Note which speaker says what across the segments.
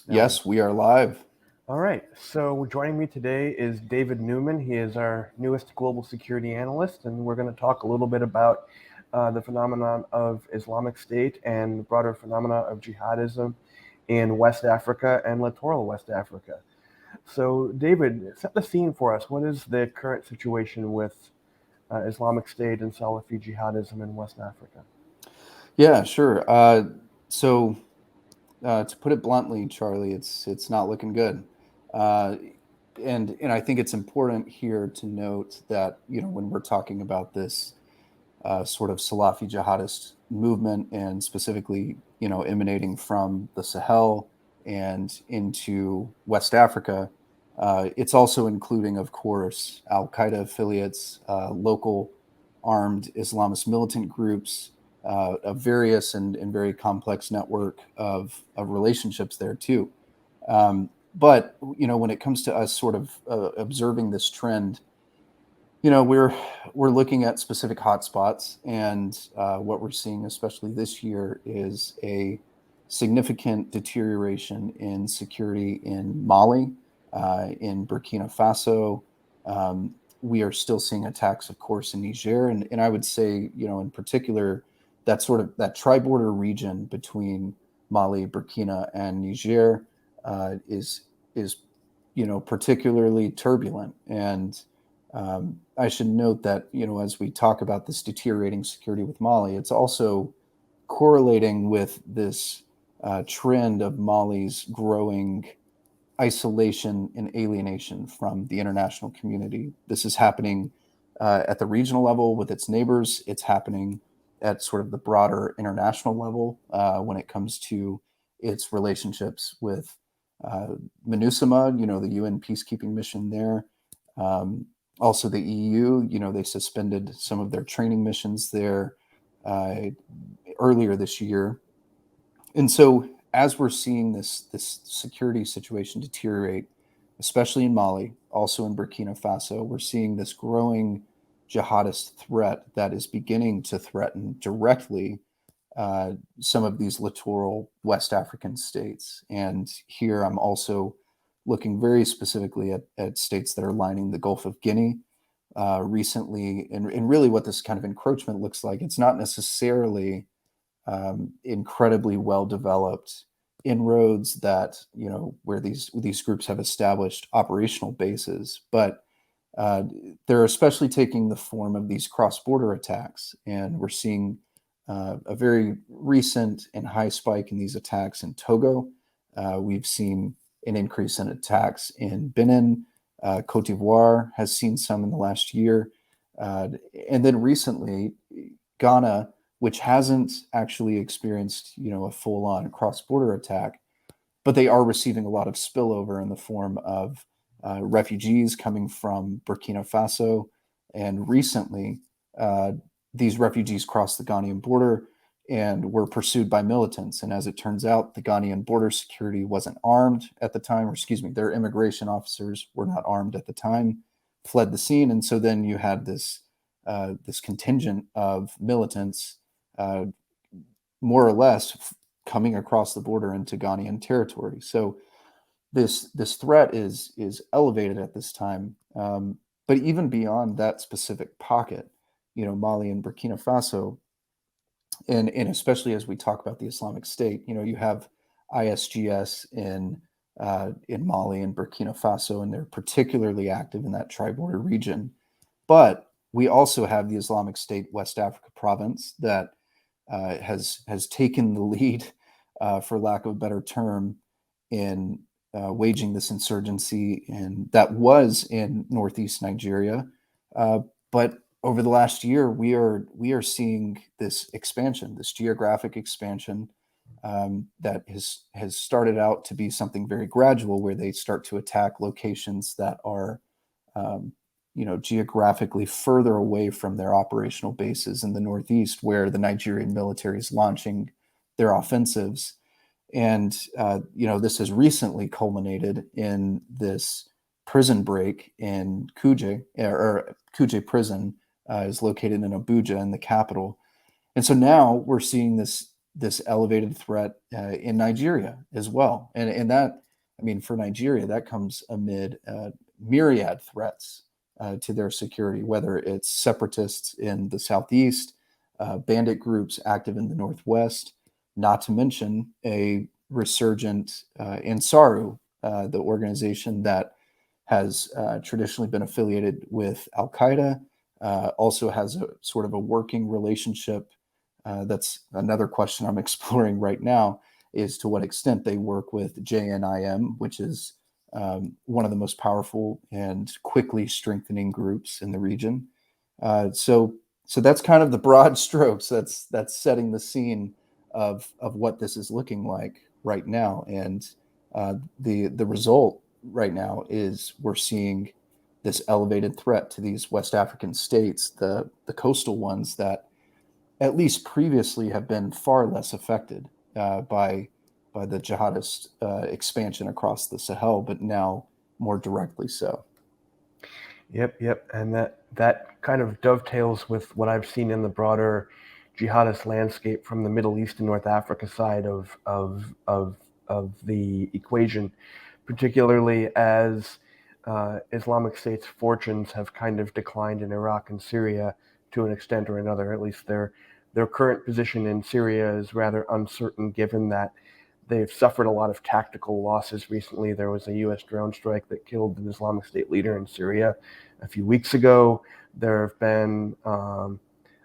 Speaker 1: now.
Speaker 2: Yes, we are live.
Speaker 1: All right. So joining me today is David Newman. He is our newest global security analyst, and we're going to talk a little bit about the phenomenon of Islamic State and the broader phenomena of jihadism in West Africa and littoral West Africa. So, David, set the scene for us. What is the current situation with Islamic State and Salafi jihadism in West Africa?
Speaker 2: Yeah, sure. To put it bluntly, Charlie, it's not looking good. Uh, and I think it's important here to note that when we're talking about this sort of Salafi jihadist movement, and specifically emanating from the Sahel and into West Africa, it's also including, of course, Al Qaeda affiliates, local armed Islamist militant groups, a various and very complex network of relationships there too. But when it comes to us sort of observing this trend, we're looking at specific hotspots, and what we're seeing, especially this year, is a significant deterioration in security in Mali, in Burkina Faso. We are still seeing attacks, of course, in Niger, and I would say, in particular, that tri-border region between Mali, Burkina, and Niger is particularly turbulent. And I should note that, as we talk about this deteriorating security with Mali, it's also correlating with this trend of Mali's growing isolation and alienation from the international community. This is happening at the regional level with its neighbors. It's happening at sort of the broader international level when it comes to its relationships with MINUSMA, the UN peacekeeping mission there. Also, the EU, they suspended some of their training missions there earlier this year. And so, as we're seeing this security situation deteriorate, especially in Mali, also in Burkina Faso, we're seeing this growing jihadist threat that is beginning to threaten directly some of these littoral West African states. And here I'm also looking very specifically at states that are lining the Gulf of Guinea recently. And really what this kind of encroachment looks like, it's not necessarily incredibly well-developed inroads that, where these groups have established operational bases, but they're especially taking the form of these cross-border attacks. And we're seeing a very recent and high spike in these attacks in Togo. We've seen an increase in attacks in Benin. Cote d'Ivoire has seen some in the last year. And then recently, Ghana, which hasn't actually experienced, a full-on cross-border attack, but they are receiving a lot of spillover in the form of refugees coming from Burkina Faso. And recently, these refugees crossed the Ghanaian border and were pursued by militants. And as it turns out, the Ghanaian border security wasn't armed at the time, or excuse me, their immigration officers were not armed at the time, fled the scene. And so then you had this contingent of militants, more or less, coming across the border into Ghanaian territory. So this threat is elevated at this time. But even beyond that specific pocket, Mali and Burkina Faso, and especially as we talk about the Islamic State, you have ISGS in Mali and Burkina Faso, and they're particularly active in that tri-border region. But we also have the Islamic State West Africa province that has taken the lead, for lack of a better term, in waging this insurgency, and that was in northeast Nigeria. But over the last year, we are seeing this expansion, this geographic expansion, that has started out to be something very gradual, where they start to attack locations that are geographically further away from their operational bases in the Northeast, where the Nigerian military is launching their offensives. And, this has recently culminated in this prison break in Kuje, or Kuje prison is located in Abuja, in the capital. And so now we're seeing this this elevated threat in Nigeria as well. And that, I mean, for Nigeria, that comes amid myriad threats to their security, whether it's separatists in the southeast, bandit groups active in the northwest, not to mention a resurgent Ansaru, the organization that has traditionally been affiliated with Al Qaeda, also has a sort of a working relationship. That's another question I'm exploring right now, is to what extent they work with JNIM, which is one of the most powerful and quickly strengthening groups in the region. So that's kind of the broad strokes. That's setting the scene of what this is looking like right now. And the result right now is we're seeing this elevated threat to these West African states, the coastal ones that at least previously have been far less affected by the jihadist expansion across the Sahel, but now more directly so.
Speaker 1: Yep. And that kind of dovetails with what I've seen in the broader jihadist landscape from the Middle East and North Africa side of the equation, particularly as Islamic State's fortunes have kind of declined in Iraq and Syria to an extent or another. At least their current position in Syria is rather uncertain, given that they've suffered a lot of tactical losses recently. There was a U.S. drone strike that killed an Islamic State leader in Syria a few weeks ago. There have been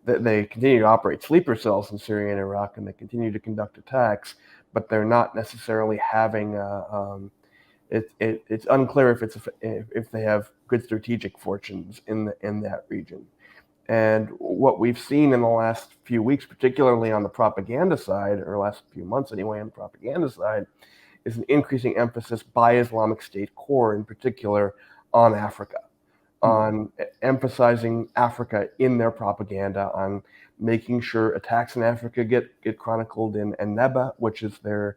Speaker 1: they continue to operate sleeper cells in Syria and Iraq, and they continue to conduct attacks, but they're not necessarily having it's unclear if they have good strategic fortunes in that region. And what we've seen in the last few weeks, particularly on the propaganda side, or last few months anyway, on the propaganda side, is an increasing emphasis by Islamic State core in particular on Africa, on emphasizing Africa in their propaganda, on making sure attacks in Africa get chronicled in Neba, which is their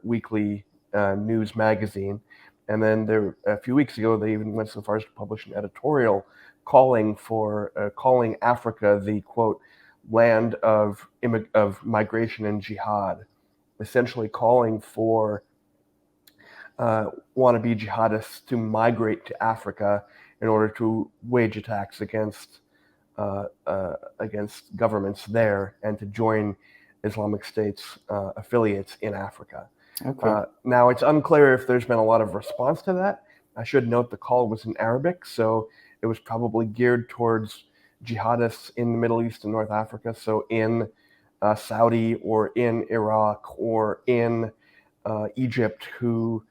Speaker 1: weekly news magazine. And then a few weeks ago, they even went so far as to publish an editorial calling Africa the, quote, land of migration and jihad, essentially calling for wannabe jihadists to migrate to Africa in order to wage attacks against governments there and to join Islamic State's affiliates in Africa.
Speaker 2: Okay.
Speaker 1: Now, it's unclear if there's been a lot of response to that. I should note the call was in Arabic, so it was probably geared towards jihadists in the Middle East and North Africa, so in Saudi or in Iraq or in Egypt, who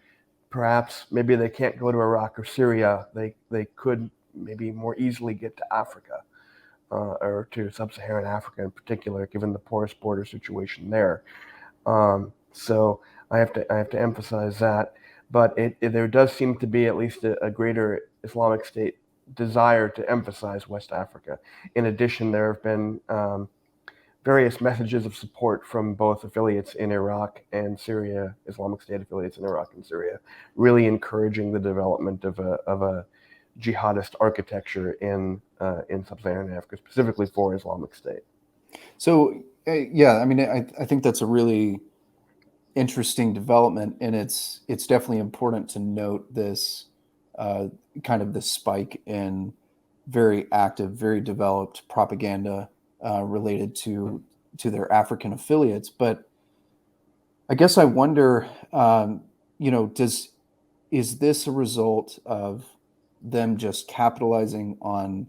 Speaker 1: perhaps maybe they can't go to Iraq or Syria. They could maybe more easily get to Africa or to sub-Saharan Africa in particular, given the porous border situation there. So I have to emphasize that. But there does seem to be at least a greater Islamic State desire to emphasize West Africa. In addition, there have been various messages of support from both affiliates in Iraq and Syria, Islamic State affiliates in Iraq and Syria, really encouraging the development of a jihadist architecture in sub-Saharan Africa, specifically for Islamic State.
Speaker 2: So, yeah, I mean, I think that's a really interesting development, and it's definitely important to note this kind of the spike in very active, very developed propaganda related to their African affiliates. But I guess I wonder, is this a result of them just capitalizing on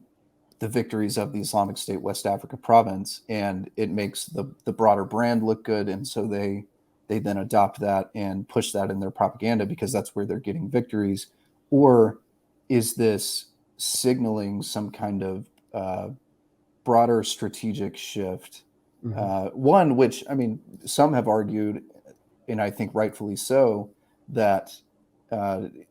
Speaker 2: the victories of the Islamic State West Africa province, and it makes the broader brand look good, and so they then adopt that and push that in their propaganda because that's where they're getting victories? Or is this signaling some kind of broader strategic shift? One, which, I mean, some have argued, and I think rightfully so, that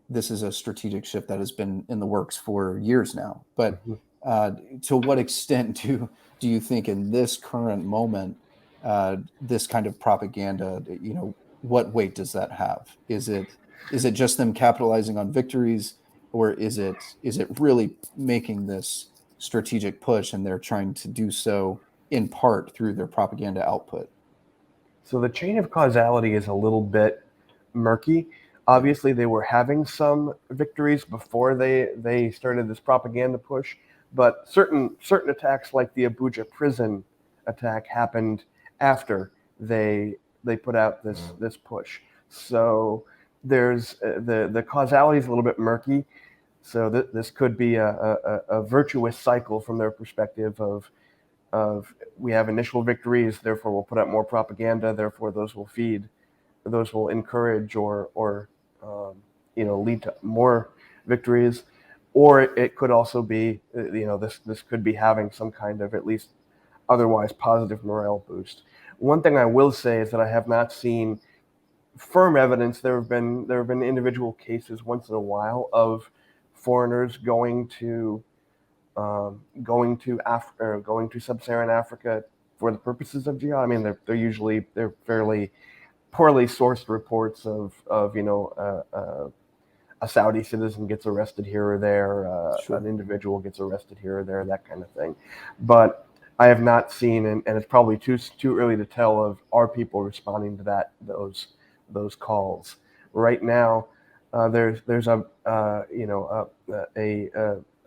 Speaker 2: this is a strategic shift that has been in the works for years now. But to what extent do you think in this current moment, this kind of propaganda, what weight does that have? Is it just them capitalizing on victories, or is it really making this strategic push, and they're trying to do so in part through their propaganda output?
Speaker 1: So the chain of causality is a little bit murky. Obviously, they were having some victories before they started this propaganda push, but certain attacks like the Abuja prison attack happened after they put out this push. So there's the causality is a little bit murky. So this could be a virtuous cycle from their perspective of we have initial victories, therefore we'll put out more propaganda, therefore those will encourage or lead to more victories, or it could also be this could be having some kind of at least otherwise positive morale boost. One thing I will say is that I have not seen firm evidence. There have been individual cases once in a while of foreigners going to sub-Saharan Africa for the purposes of jihad. I mean, they're fairly poorly sourced reports of a Saudi citizen gets arrested here or there,
Speaker 2: Sure.
Speaker 1: an individual gets arrested here or there, that kind of thing. But I have not seen, and it's probably too early to tell of are people responding to those calls right now. There's a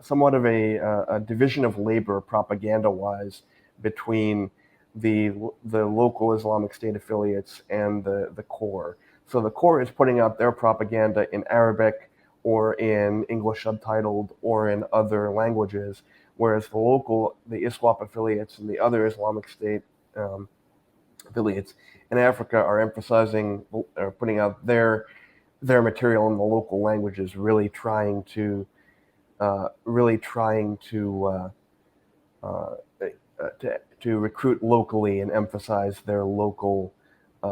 Speaker 1: somewhat of a division of labor propaganda-wise between the local Islamic State affiliates and the core. So the core is putting out their propaganda in Arabic or in English subtitled or in other languages, whereas the ISWAP affiliates and the other Islamic State affiliates in Africa are emphasizing or putting out their material in the local languages, really trying to recruit locally and emphasize their local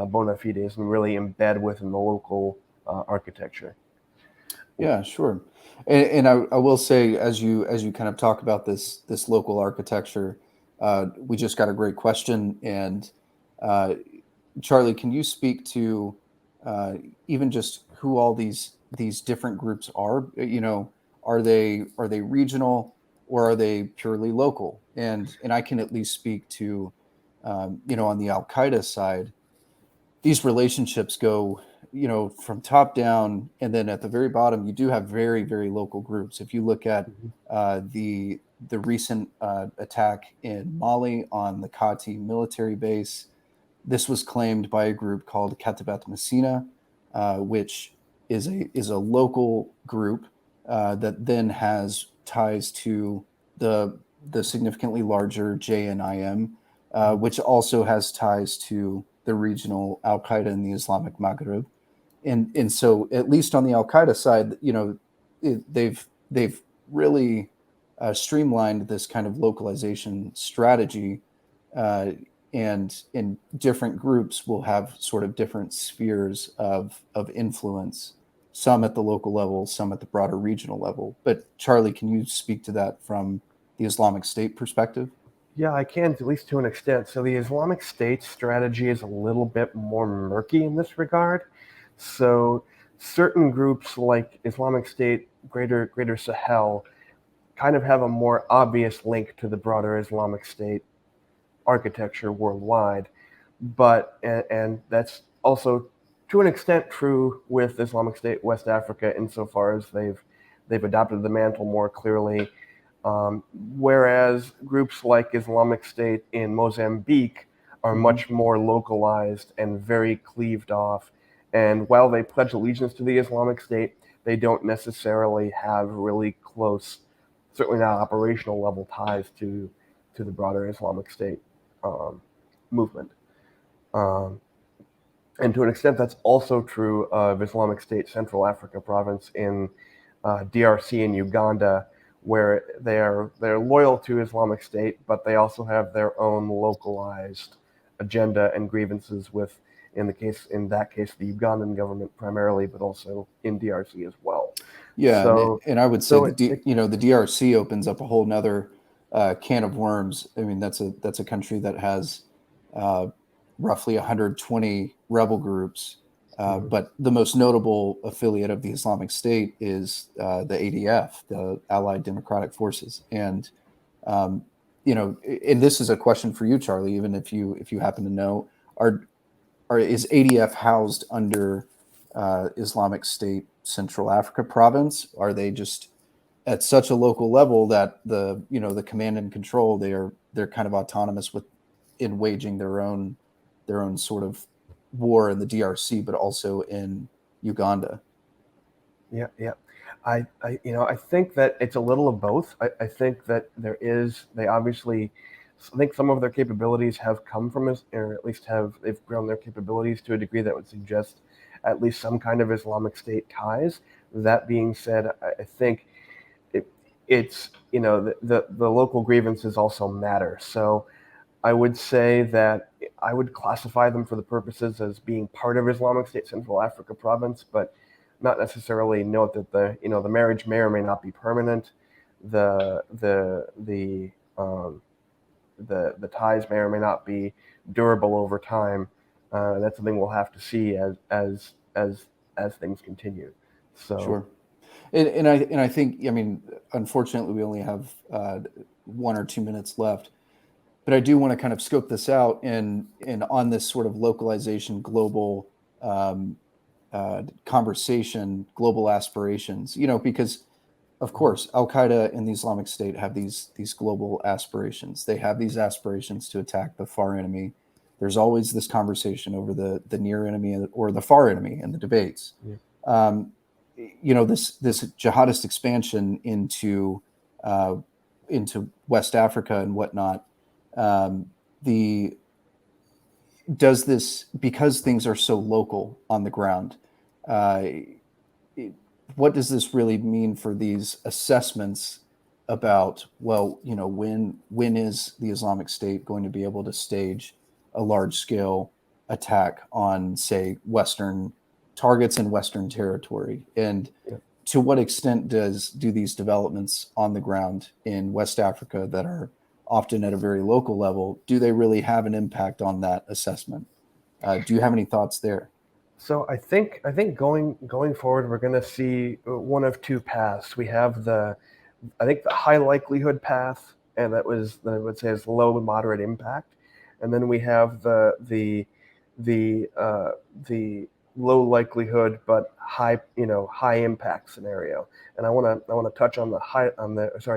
Speaker 1: bona fides and really embed within the local architecture.
Speaker 2: Yeah, sure. And I will say, as you kind of talk about this local architecture, we just got a great question. And Charlie, can you speak to even just who all these different groups are? Are they regional or are they purely local? And I can at least speak to on the Al Qaeda side, these relationships go from top down, and then at the very bottom you do have very, very local groups. If you look at the recent attack in Mali on the Kati military base, this was claimed by a group called Katabat Messina, which is a local group that then has ties to the significantly larger JNIM, which also has ties to the regional Al Qaeda in the Islamic Maghreb. And so, at least on the Al Qaeda side, they've really streamlined this kind of localization strategy, and different groups will have sort of different spheres of influence. Some at the local level, some at the broader regional level. But Charlie, can you speak to that from the Islamic State perspective?
Speaker 1: Yeah, I can, at least to an extent. So the Islamic State strategy is a little bit more murky in this regard. So certain groups like Islamic State, Greater Sahel, kind of have a more obvious link to the broader Islamic State architecture worldwide. But and that's also to an extent true with Islamic State West Africa insofar as they've adopted the mantle more clearly. Whereas groups like Islamic State in Mozambique are much more localized and very cleaved off. And while they pledge allegiance to the Islamic State, they don't necessarily have really close, certainly not operational level ties to the broader Islamic State movement. And to an extent, that's also true of Islamic State Central Africa province in DRC and Uganda, where they're loyal to Islamic State, but they also have their own localized agenda and grievances with, in that case, the Ugandan government primarily, but also in DRC as well.
Speaker 2: Yeah,
Speaker 1: so,
Speaker 2: and I would say the DRC opens up a whole nother can of worms. I mean, that's a country that has roughly 120 rebel groups, but the most notable affiliate of the Islamic State is the ADF, the Allied Democratic Forces. And and this is a question for you, Charlie, even if you happen to know, is ADF housed under Islamic State Central Africa province? Are they just at such a local level that the command and control, they're kind of autonomous in waging their own sort of war in the DRC, but also in Uganda?
Speaker 1: Yeah, yeah. I think that it's a little of both. I think that they obviously, I think some of their capabilities have come from us, or at least they've grown their capabilities to a degree that would suggest at least some kind of Islamic State ties. That being said, I think it, it's, the local grievances also matter. So I would say that I would classify them for the purposes as being part of Islamic State Central Africa province, but not necessarily note that the marriage may or may not be permanent. The the ties may or may not be durable over time. That's something we'll have to see as things continue. So
Speaker 2: Sure. And I think, I mean, unfortunately, we only have 1 or 2 minutes left, but I do want to kind of scope this out and on this sort of localization, global conversation, global aspirations. Because of course, Al Qaeda and the Islamic State have these global aspirations. They have these aspirations to attack the far enemy. There's always this conversation over the near enemy or the far enemy in the debates.
Speaker 1: yeah.
Speaker 2: This jihadist expansion into West Africa and whatnot. Because things are so local on the ground, what does this really mean for these assessments about, well, when is the Islamic State going to be able to stage a large scale attack on, say, Western targets in Western territory? And
Speaker 1: Yeah.
Speaker 2: to what extent do these developments on the ground in West Africa that are often at a very local level, do they really have an impact on that assessment? Do you have any thoughts there?
Speaker 1: So I think going forward, we're going to see one of two paths. We have I think the high likelihood path, and that I would say is low to moderate impact, and then we have the low likelihood but high impact scenario. And I want to touch on the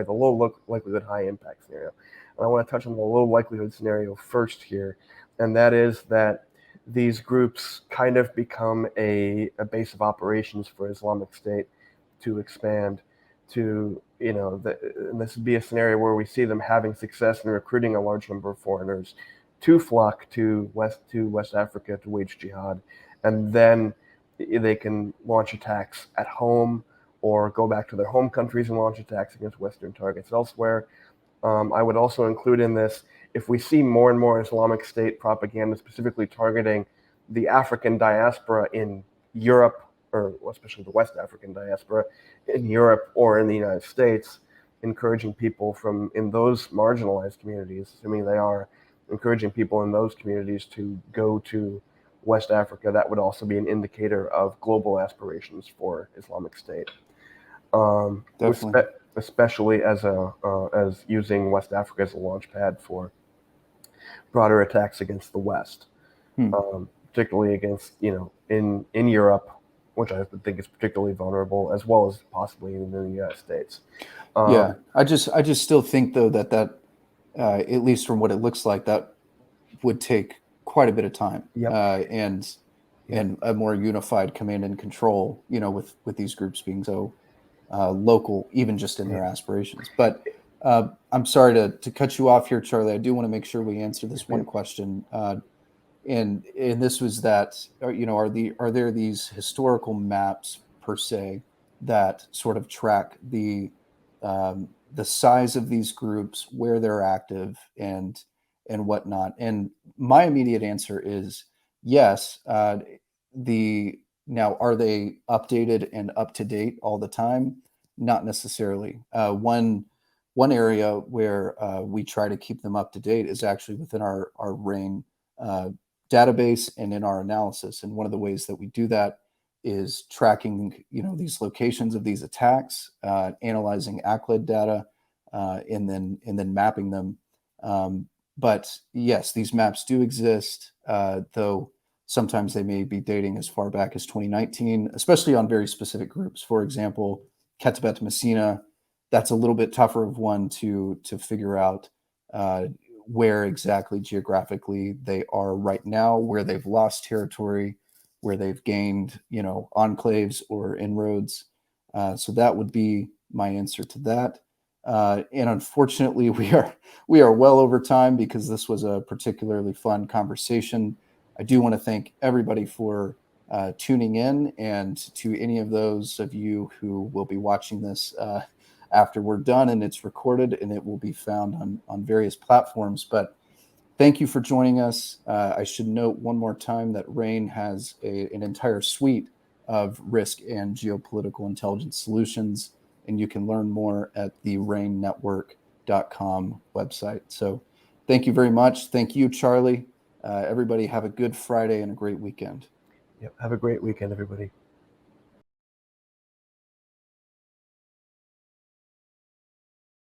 Speaker 1: low likelihood high impact scenario. And I want to touch on the low likelihood scenario first here, and that is that these groups kind of become a base of operations for Islamic State to expand to, and this would be a scenario where we see them having success in recruiting a large number of foreigners to flock to West Africa to wage jihad, and then they can launch attacks at home or go back to their home countries and launch attacks against Western targets elsewhere. I would also include in this, if we see more and more Islamic State propaganda specifically targeting the African diaspora in Europe, or especially the West African diaspora in Europe or in the United States, encouraging people in those marginalized communities, assuming they are, encouraging people in those communities to go to West Africa, that would also be an indicator of global aspirations for Islamic State.
Speaker 2: Definitely.
Speaker 1: Especially as using West Africa as a launch pad for broader attacks against the West, particularly against in Europe, which I think is particularly vulnerable, as well as possibly in the United States.
Speaker 2: Yeah, I just still think though that at least from what it looks like, that would take quite a bit of time.
Speaker 1: Yep.
Speaker 2: And a more unified command and control, with these groups being so local, even just in their aspirations. But I'm sorry to cut you off here, Charlie. I do want to make sure we answer this one question. And this was that, are there these historical maps per se that sort of track the size of these groups, where they're active, and whatnot? And my immediate answer is yes. Now, are they updated and up to date all the time? Not necessarily. One area where we try to keep them up to date is actually within our RANE database and in our analysis. And one of the ways that we do that is tracking, these locations of these attacks, analyzing ACLED data, and then mapping them. But yes, these maps do exist, though Sometimes they may be dating as far back as 2019, especially on very specific groups. For example, Ketebet Messina, that's a little bit tougher of one to figure out where exactly geographically they are right now, where they've lost territory, where they've gained, enclaves or inroads. So that would be my answer to that. And unfortunately, we are well over time because this was a particularly fun conversation. I do want to thank everybody for tuning in, and to any of those of you who will be watching this after we're done and it's recorded, and it will be found on various platforms. But thank you for joining us. I should note one more time that RANE has an entire suite of risk and geopolitical intelligence solutions, and you can learn more at the ranenetwork.com website. So thank you very much. Thank you, Charlie. Everybody have a good Friday and a great weekend.
Speaker 1: Yep. Have a great weekend, everybody.